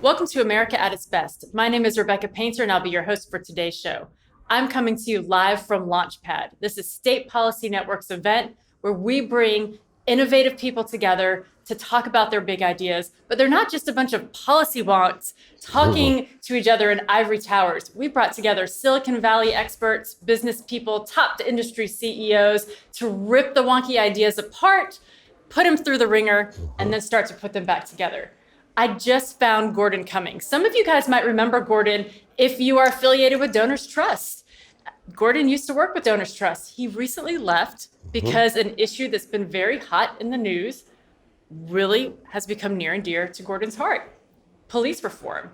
Welcome to America at its Best. My name is Rebecca Painter, and I'll be your host for today's show. I'm coming to you live from LaunchPad. This is State Policy Network's event where we bring innovative people together to talk about their big ideas, but they're not just a bunch of policy wonks talking to each other in ivory towers. We brought together Silicon Valley experts, business people, top industry CEOs to rip the wonky ideas apart, put them through the ringer, and then start to put them back together. I just found Gordon Cummings. Some of you guys might remember Gordon if you are affiliated with Donors Trust. Gordon used to work with Donors Trust. He recently left because an issue that's been very hot in the news really has become near and dear to Gordon's heart: police reform.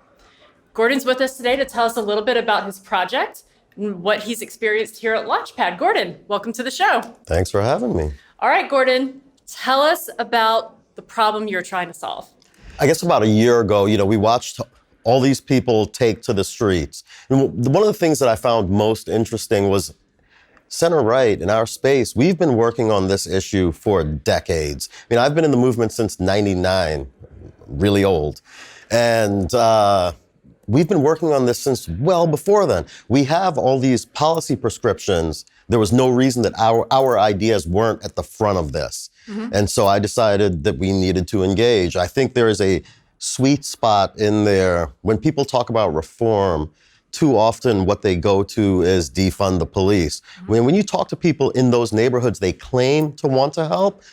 Gordon's with us today to tell us a little bit about his project and what he's experienced here at LaunchPad. Gordon, welcome to the show. Thanks for having me. All right, Gordon, tell us about the problem you're trying to solve. I guess about a year ago, we watched all these people take to the streets. And one of the things that I found most interesting was center-right in our space. We've been working on this issue for decades. I've been in the movement since '99, really old. And we've been working on this since well before then. We have all these policy prescriptions. There was no reason that our ideas weren't at the front of this. And so I decided that we needed to engage. I think there is a sweet spot in there. When people talk about reform, too often what they go to is defund the police. When you talk to people in those neighborhoods, they claim to want to help.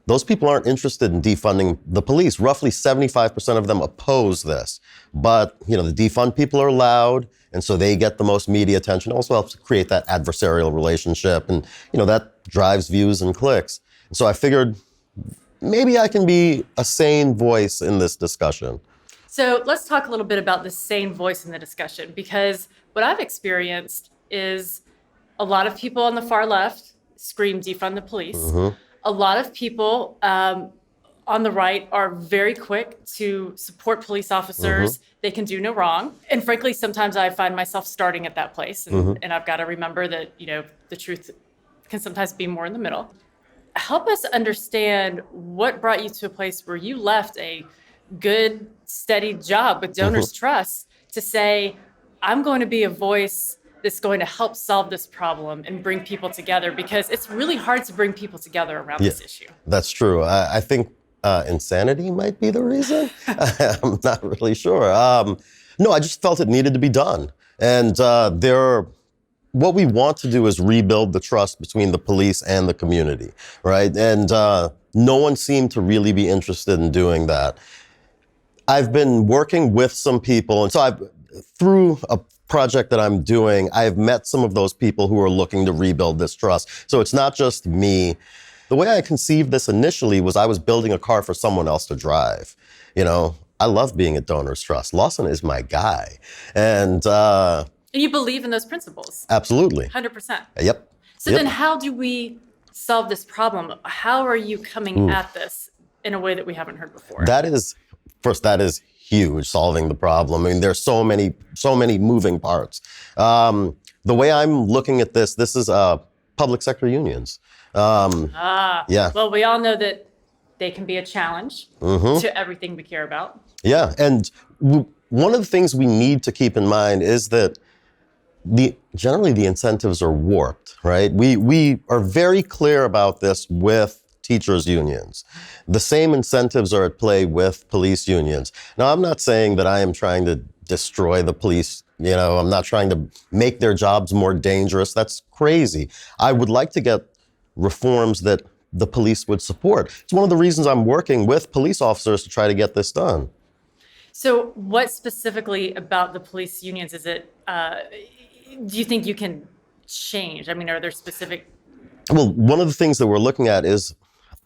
Those people aren't interested in defunding the police. Roughly 75% of them oppose this. But, the defund people are loud, and so they get the most media attention. Also helps create that adversarial relationship, and, that drives views and clicks. So I figured maybe I can be a sane voice in this discussion. So let's talk a little bit about the sane voice in the discussion, because what I've experienced is a lot of people on the far left scream defund the police. A lot of people on the right are very quick to support police officers. They can do no wrong. And frankly, sometimes I find myself starting at that place. And I've got to remember that, the truth can sometimes be more in the middle. Help us understand what brought you to a place where you left a good, steady job with Donors Trust to say, I'm going to be a voice that's going to help solve this problem and bring people together, because it's really hard to bring people together around this issue. That's true. I think insanity might be the reason. I'm not really sure. No, I just felt it needed to be done. And what we want to do is rebuild the trust between the police and the community, right? And no one seemed to really be interested in doing that. I've been working with some people, and so through a project that I'm doing, I've met some of those people who are looking to rebuild this trust. So it's not just me. The way I conceived this initially was I was building a car for someone else to drive. I love being at Donors Trust. Lawson is my guy. And you believe in those principles? Absolutely. 100%. Yep. So then how do we solve this problem? How are you coming at this in a way that we haven't heard before? That is huge, solving the problem. There's so many moving parts. The way I'm looking at this is public sector unions. Yeah. Well, we all know that they can be a challenge to everything we care about. Yeah, and one of the things we need to keep in mind is that generally the incentives are warped, right? We are very clear about this with teachers' unions. The same incentives are at play with police unions. Now, I'm not saying that I am trying to destroy the police. I'm not trying to make their jobs more dangerous. That's crazy. I would like to get reforms that the police would support. It's one of the reasons I'm working with police officers to try to get this done. So what specifically about the police unions is it, do you think you can change? Are there specific? Well, one of the things that we're looking at is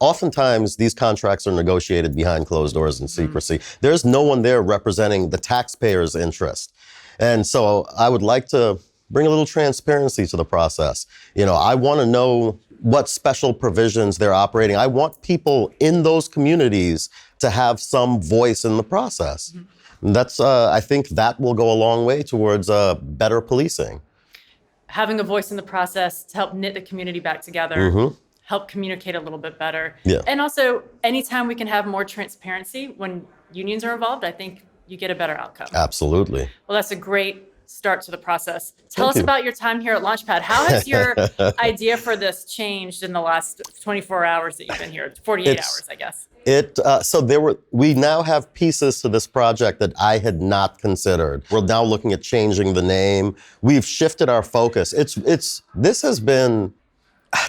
oftentimes these contracts are negotiated behind closed doors in secrecy. There's no one there representing the taxpayer's interest. And so I would like to bring a little transparency to the process. I want to know what special provisions they're operating. I want people in those communities to have some voice in the process. And that's, I think that will go a long way towards better policing. Having a voice in the process to help knit the community back together, help communicate a little bit better. Yeah. And also, anytime we can have more transparency when unions are involved, I think you get a better outcome. Absolutely. Well, that's a great start to the process. Tell Thank us you. about your time here at LaunchPad. How has your idea for this changed in the last 24 hours that you've been here? 48 hours, I guess. We now have pieces to this project that I had not considered. We're now looking at changing the name. We've shifted our focus. This has been,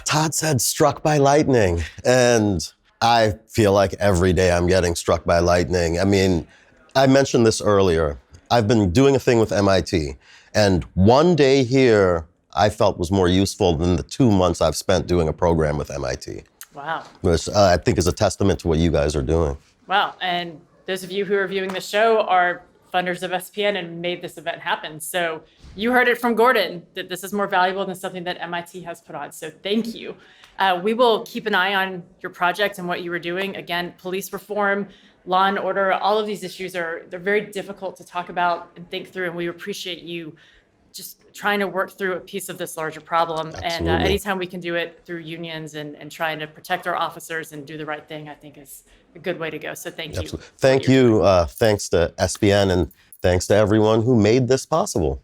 Todd said, struck by lightning. And I feel like every day I'm getting struck by lightning. I mean, I mentioned this earlier. I've been doing a thing with MIT, and one day here I felt was more useful than the 2 months I've spent doing a program with MIT. Wow. Which I think is a testament to what you guys are doing. Wow. And those of you who are viewing the show are funders of SPN and made this event happen. So you heard it from Gordon that this is more valuable than something that MIT has put on. So thank you. We will keep an eye on your project and what you were doing. Again, police reform, law and order, all of these issues they're very difficult to talk about and think through. And we appreciate you just trying to work through a piece of this larger problem. Absolutely. And anytime we can do it through unions and trying to protect our officers and do the right thing, I think is a good way to go. So thank you. Absolutely. Thank you. Thanks to SPN and thanks to everyone who made this possible.